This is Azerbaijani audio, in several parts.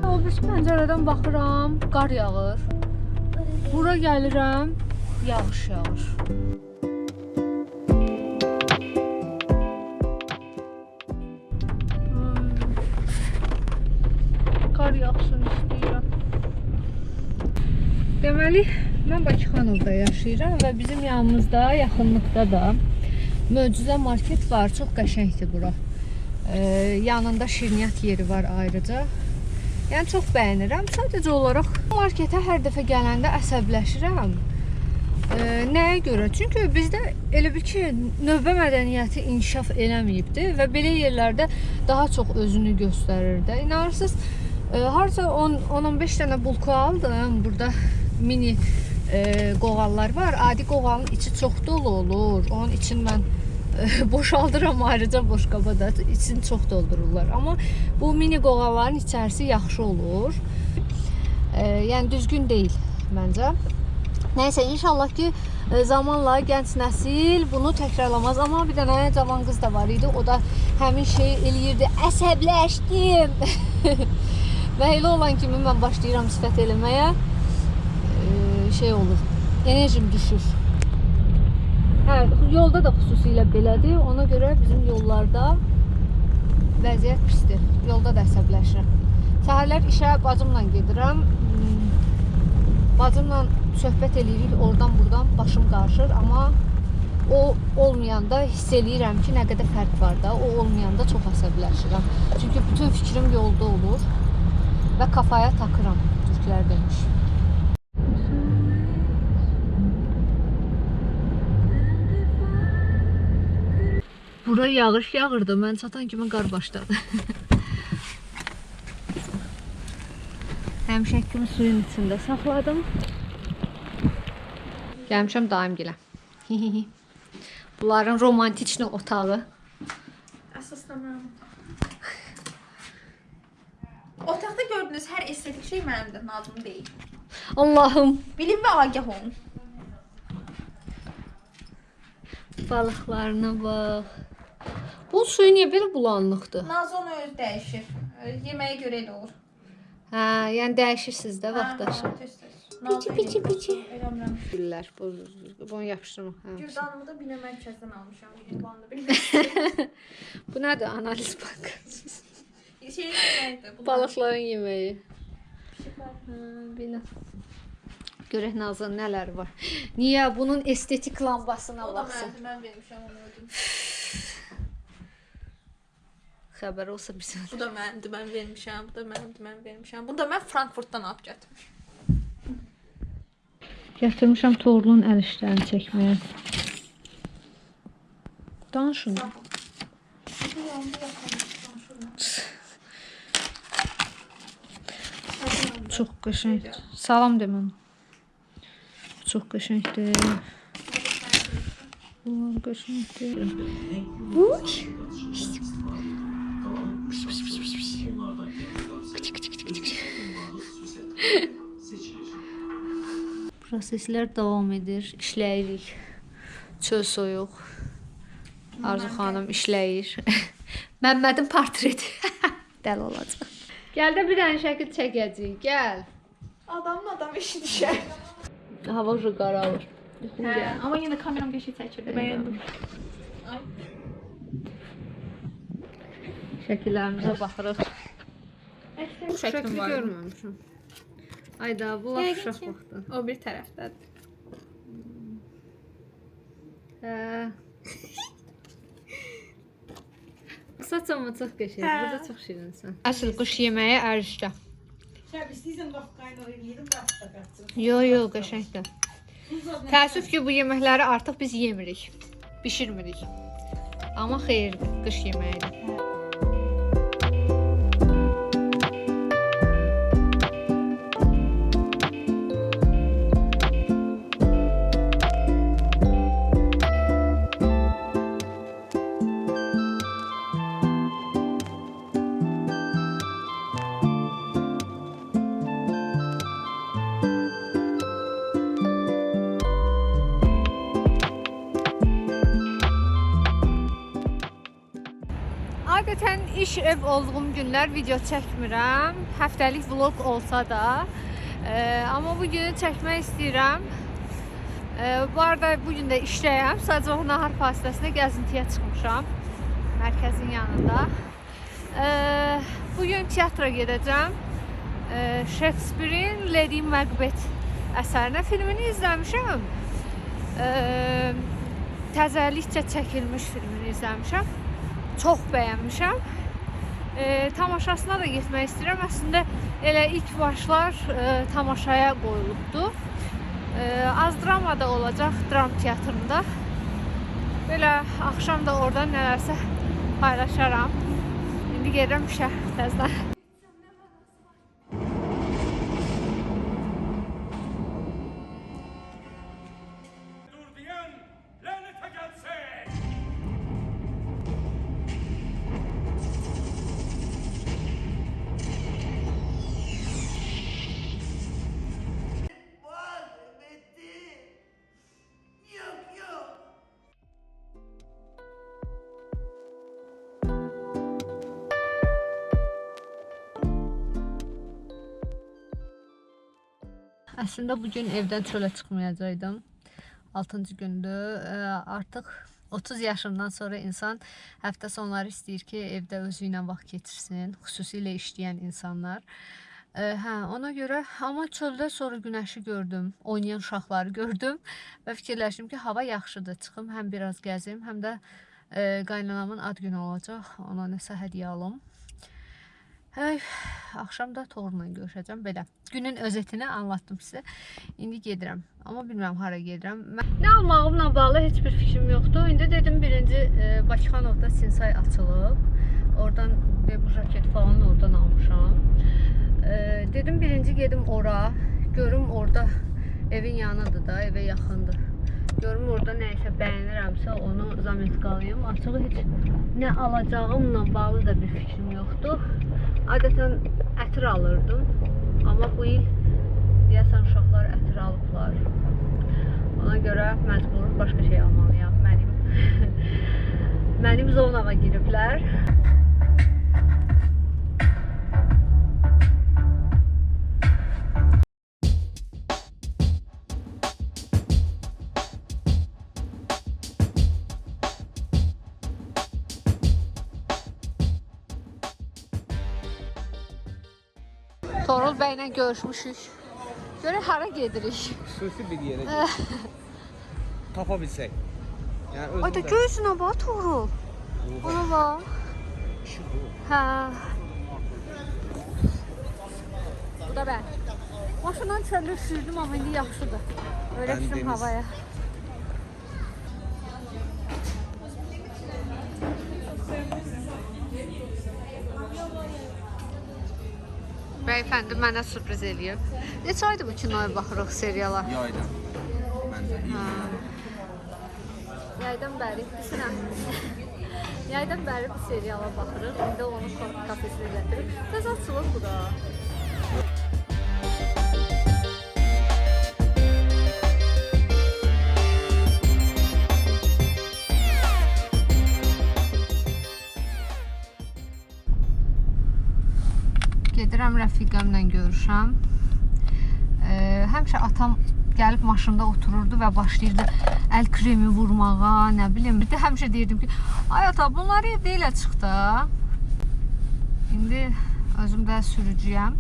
O bir pəncərədən baxıram, qar yağır. Bura gəlirəm, yağış yağır. Qar yağsın istəyirəm. Deməli, mən Bakıxanovda yaşayıram və bizim yanımızda, yaxınlıqda da Möcüzə market var. Çox qəşəngdir bura. Yanında şirniyyat yeri var ayrıca. Yəni çox bəyənirəm. Sadəcə olaraq marketə hər dəfə gələndə əsəbləşirəm. Nəyə görə? Çünki bizdə elə bil ki, növbə mədəniyyəti inkişaf eləməyibdi və belə yerlərdə daha çox özünü göstərir də. İnanırsınız, harca 10-15 dənə bulka aldım. Burada mini qoğallar var. Adi qoğalın içi çox dolu olur. Onun için mən boşaldıram ayrıca boşqaba da. İçini çox doldururlar. Amma bu mini qoğalların içərisi yaxşı olur. Yəni düzgün deyil məncə. Nəysə, inşallah ki, zamanla gənc nəsil bunu təkrarlamaz. Amma bir dənə cavan qız da var idi. O da həmin şey eləyirdi. Əsəbləşdim. Və elə olan kimi mən başlayıram sifət eləməyə. Şey olur, enerjim düşür. Hə, yolda da xüsusilə belədir. Ona görə bizim yollarda vəziyyət pisdir. Yolda da əsəbləşirəm. Səhərlər işə bacımla gedirəm. Bacımla söhbət eləyirik, oradan buradan başım qarışır. Amma o olmayanda hiss eləyirəm ki, nə qədər fərq var da. O olmayanda çox əsəbləşirəm. Çünki bütün fikrim yolda olur və kafaya takıram, türklər demiş. Bura yağış yağırdı. Mən çatan kimi qar başladı. Həmişəkimi suyun içində saxladım. Gəlmişəm daimgilə. Bunların romantikli otağı. Əsaslanıram. Otaqda gördüyünüz hər estetik şey mənim də nazım deyil. Allahım. Bilin və agah olun. Balıqlarına bax. Bu suyu niyə belə bulanlıqdır? Nazon öz dəyişir. Yeməyə görə elə olur. Hə, yəni dəyişirsiniz də vaxtdaşı. Piçi. Güllər, bunu yapışdırmaq. Cüzdanımı da binə mərkəzdən almışam. Bandı bilmirəm. Bu nədir? Analiz bankası. Şey deməkdir. Balıqların yeməyi. Belə. Görək Nazan nələr var. Niyə bunun estetik lambasına baxsın? Mən vermişəm onu ödüm. Xəbər olsa bizə. Bu da məndir, mən vermişəm. Bu da məndir, mən vermişəm. Bunu da mən Frankfurtdan alıb gətirmişəm. Gətirmişəm torlunun əl işlərini çəkməyə. Danışın. Çox qəşəngdir. Salam deməm. Çox qəşəngdir. Bunlar qəşəngdir. Proseslər davam edir. İşləyirik. Çöl soyuq. Arzu xanım işləyir. Məmmədin portreti. Dəli olacaq. Gəl də bir dənə şəkil çəkəcəyik. Gəl. Adam işi düşər. Hava ucu qaralır. Amma yenə kameram qəşəng çəkirdi. Bəyəndim. Şəkillərimizə baxırıq. Bu şəklim var. Görməmişəm. Ayda, bu laf uşaq vaxtı. O bir tərəfdədir. Hə. Saçma çox qəşəng. Burada çox şirinsən. Əsl quş yeməyi ərişdə. Yo, qəşəngdir. Təəssüf ki, bu yeməkləri artıq biz yemirik. Bişirmirik. Amma xeyir, qış yeməyidir. Adətən iş ev olduğum günlər video çəkmirəm. Həftəlik vlog olsa da. Amma bu günü çəkmək istəyirəm. Bu arada bugün də işləyəm. Sadəcə o nahar fasiləsində gəzintiyə çıxmışam. Mərkəzin yanında. Bugün teatra gedəcəm. Shakespeare'in Lady Macbeth əsərinə filmini izləmişəm. Təzəlikcə çəkilmiş filmini izləmişəm. Çox bəyənmişəm. Tamaşasına da getmək istəyirəm. Əslində elə ilk başlar tamaşaya qoyulubdu. Az drama da olacaq dram teatrında. Belə axşam da oradan nələrsə paylaşaram. İndi gedirəm işə təzədən. Əslində bugün evdən çölə çıxmayacaqdım. 6-cı gündür. Artıq 30 yaşından sonra insan həftə sonları istəyir ki, evdə özü ilə vaxt keçirsin, xüsusilə işləyən insanlar. Ona görə amma çöldə sonra günəşi gördüm, oynayan uşaqları gördüm və fikirləşdim ki, hava yaxşıdır. Çıxım, həm biraz gəzim, həm də qaynanamın ad günü olacaq. Ona nəsə hədiyyə alım. Axşam da Toğrul'la görüşəcəm. Belə günün özetini anlattım sizə. İndi gedirəm. Amma bilmirəm hara gedirəm. Nə almağımla bağlı heç bir fikrim yoxdur. İndi dedim birinci Bakıxanovda Sinsay açılıb. Oradan bu jaket falan oradan almışam. Dedim birinci gedim ora. Görüm orada evin yanıdır da, evə yaxındır. Görüm orada nəysə bəyənirəmsə onu zametqalayım. Açığı heç nə alacağımla bağlı da bir fikrim yoxdur. Adətən ətir alırdım. Amma bu il deyəsən uşaqlar ətir alıblar. Ona görə məcbur başqa şey almalıyam. Mənim zonama giriblər. Toğrul bəylə görüşmüşük. Görək hara gedirik. Xüsusi bir yerə tapa bilsək. Yəni Ay da gözünə bax Toğrul. Ona bax. Hə. Bu da mən. Maşından çöldə üşürdüm amma indi yaxşıdır. Öyle düşdüm havaya. Bəyəfəndi mənə sürpriz eləyib. Neçə aydır bu kinoya baxırıq seriala? Yaydan. Məncə iyi. Yaydan bəri, düşünəm. Yaydan bəri bu seriala baxırıq. İndi onu kafesinə gətirib. Tez açılır bu da. Gedirəm rəfiqəmlə görüşəm. Həmişə atam gəlib maşında otururdu və başlayırdı əl kremi vurmağa, nə bilim. Bir də həmişə deyirdim ki, ay ata bunlar evdə elə çıxdı. İndi özüm də sürücüyəm.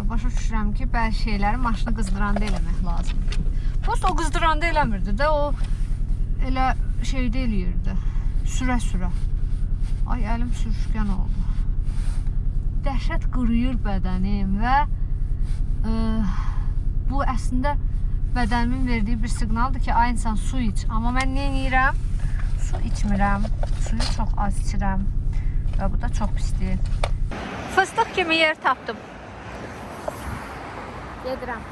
Başa düşürəm ki, bəzi şeyləri maşını qızdıranda eləmək lazımdır. Prosta o qızdıranda eləmirdi də, o elə şeydə eləyirdi. Sürə-sürə. Ay əlim sürüşkən oldu. Dəhşət qırıyır bədənim və bu əslində bədənimin verdiyi bir siqnaldır ki, ay insan su iç. Amma mən nə edirəm? Su içmirəm. Suyu çox az içirəm və bu da çox pisdir. Fıstıq kimi yer tapdım. Gedirəm.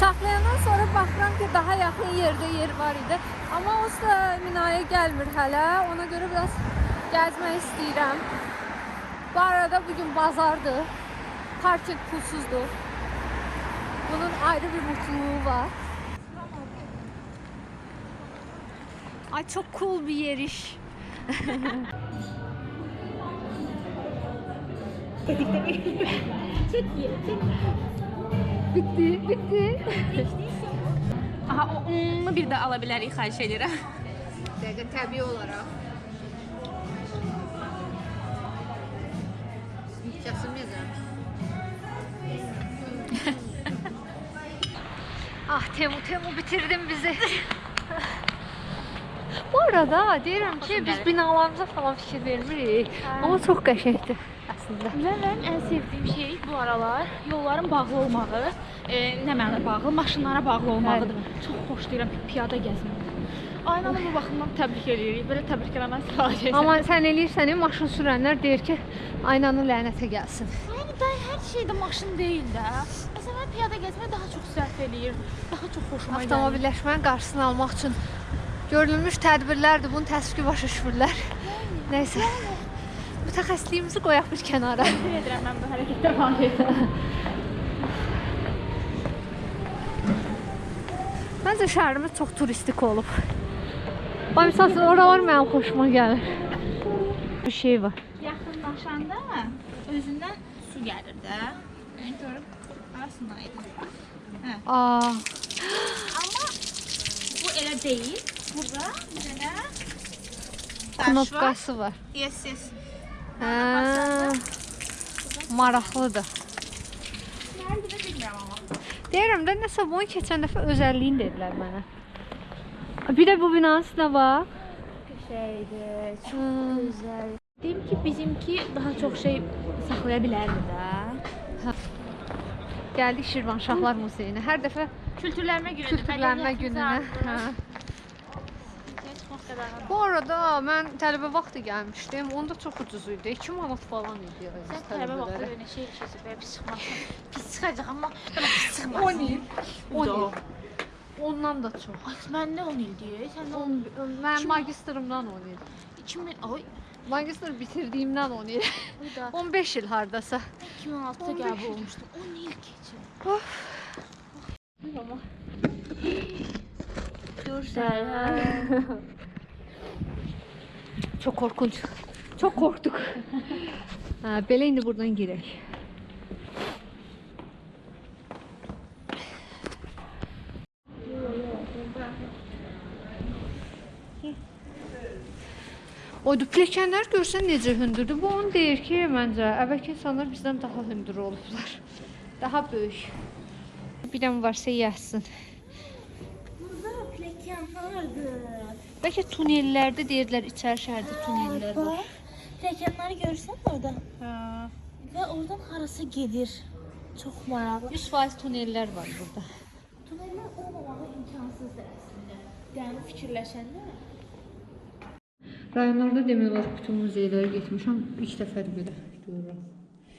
Saxlayandan sonra baxıram ki, daha yaxın yerdə yer var idi. Amma o da minaya gəlmir hələ. Ona görə biraz gəzmək istəyirəm. Bu arada bugün bazardır. Parking pulsuzdur. Bunun ayrı bir mutluluğu var. Ay çok cool bir yeriş. Bitti. Aha, o unlu bir də ala bilərik, xahiş edirəm. Dəqiqə təbii olaraq. Yiyəcəksən. Ah Temu bitirdin bizi. Bu arada deyirəm ki, biz binalarımıza falan fikir vermirik. Amma çox qəşəngdir əslində. Mənim ən sevdiyim şey bu aralar yolların bağlı olmağı, nə mənada bağlı, maşınlara bağlı olmağıdır. Çox xoşlayıram piyada gəzməyi. Aynanı bu baxımdan təbrik edirik. Belə təbrik eləməz sadəcə. Amma sən eləyirsən, maşın sürənlər deyir ki, aynanın lənətə gəlsin. Yəni da hər şeydə maşın deyil də. Məsələn, piyada gəzmək daha çox sərf eləyir, daha çox xoşuma gəlir. Avtomobilləşmənin qarşısını almaq üçün görülmüş tədbirlərdir. Bunu təəssüf ki, başa düşmürlər. Nəysə. Mütəxəssisliyimizi qoyaq bir kənara. Təşəkkür edirəm mən bu hərəkətə falan. Məncə şəhərimiz çox turistik olub. Misal üçün, oralar mənim xoşuma gəlir. Bir şey var. Yaxınlaşanda özündən su gəlir də. Yəni görüb arasındaydı. Hə. Aa, Amma bu elə deyil. Burada bir dənə knopkası var. Yes. Hə, maraqlıdır. Nədir bilmirəm amma. Deyirəm də, nəsə bunu keçən dəfə özəlliyini dedilər mənə. Bir də bu binanın üstünə bax. Şeydir, çox gözəl. Deyim ki, bizimki daha çox şey saxlaya bilərdi də. Gəldik Şirvanşahlar Muzeyinə. Hər dəfə Kültürlənmə günüdür. kültürlənmə gününə. Hə. Bu arada mən tələbə vaxtı gəlmişdim. Onda çox ucuz idi. 2 manat falan idi. Sən tələbə vaxtı belə şey keçir, belə pis çıxmasın. Pis çıxacaq, amma belə pis çıxmasın. 10 il. 10 il. Ondan da çox. Ay, məndə 10 il deyir. Sən 10 Mən magistrımdan 10 il. 2000, ay, Magistr bitirdiyimdən 10 il. bu da 15 il hardasa. 2006-da qəbul olmuşdum. 10 il keçir. Amma Görsən. çox korkunç. Çox korktuk. Hə, belə indi buradan girək. O duplekenlər görsən necə hündürdür. Bu onu deyir ki, məncə əvvəlki insanlar bizdən daha hündür olublar. Daha böyük. Bir dənə varsa yəsin. Burada plakyan vardı. Bəlkə tunellərdə deyirlər, içəri şəhərdə tunellər var. Plakyanları görsən orada. Hə. Və oradan harası gedir. Çox maraqlı. 100% tunellər var burada. Tunellər olmamağı imkansızdır əslində. Yəni fikirləşəndə. Rayonlarda demək olar bütün muzeylərə getmişəm. İlk dəfədir belə görürəm.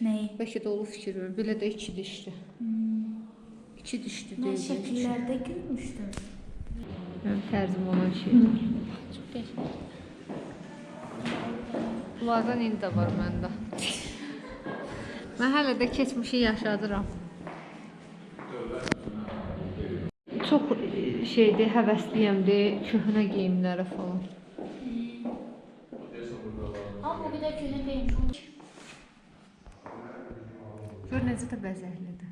Nəyi? Bəlkə də olub fikir verir. Belə də iki dişli. İki dişli Mən deyil. şəkillərdə görmüşdüm. Mənim tərzim olan şeydir. Çox qəşəng. Bunlardan indi də var məndə. Mən hələ də keçmişi yaşadıram. Çox şeydir, həvəsliyəmdir, köhnə geyimlərə falan. Amma bir də köhnə deyim. Gör necə də bəzəklidir.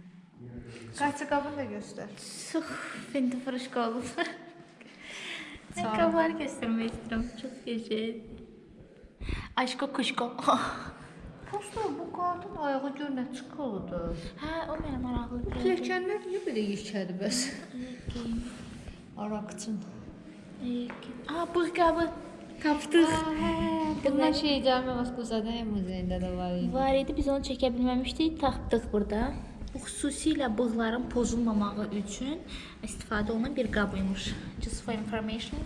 Qayçı qabını da göstər. Çox fenti fırışqa olub. Mən qabları göstərmək istəyirəm. Çox qəşəng. Aşko kuşko. Prosta bu qadın ayağı gör nə çıxıldı. Hə, o mənə maraqlıdır. Pilləkənlər niyə belə yekədir bəs? Araqçın. Bığ qabı tapdıq. Bundan şey Cami Vaskuzadaya muzeyində də var idi. Var idi, biz onu çəkə bilməmişdik, tapdıq burada. Bu xüsusilə bığların pozulmamağı üçün istifadə olunan bir qab imiş. Just for information.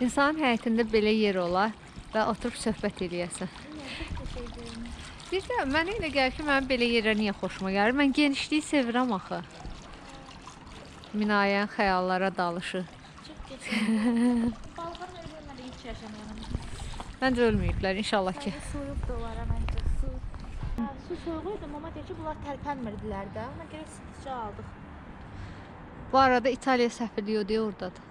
İnsanın həyətində belə yer olar və oturub söhbət eləyəsən. Bir də mənə elə gəlir ki, mənim belə yerlər niyə xoşuma gəlir? Mən genişliyi sevirəm axı. Minayən xəyallara dalışı. Çox qəşəng. Balqanın ölmədə heç yaşamayalım. Məncə ölməyiblər, inşallah ki. Soyuq da olar məncə, su. Su soyuq idi, mama deyir ki, bunlar tərpənmirdilər də. Ona görə sıxıcı aldıq. Bu arada İtaliya səfirliyi o deyə oradadır.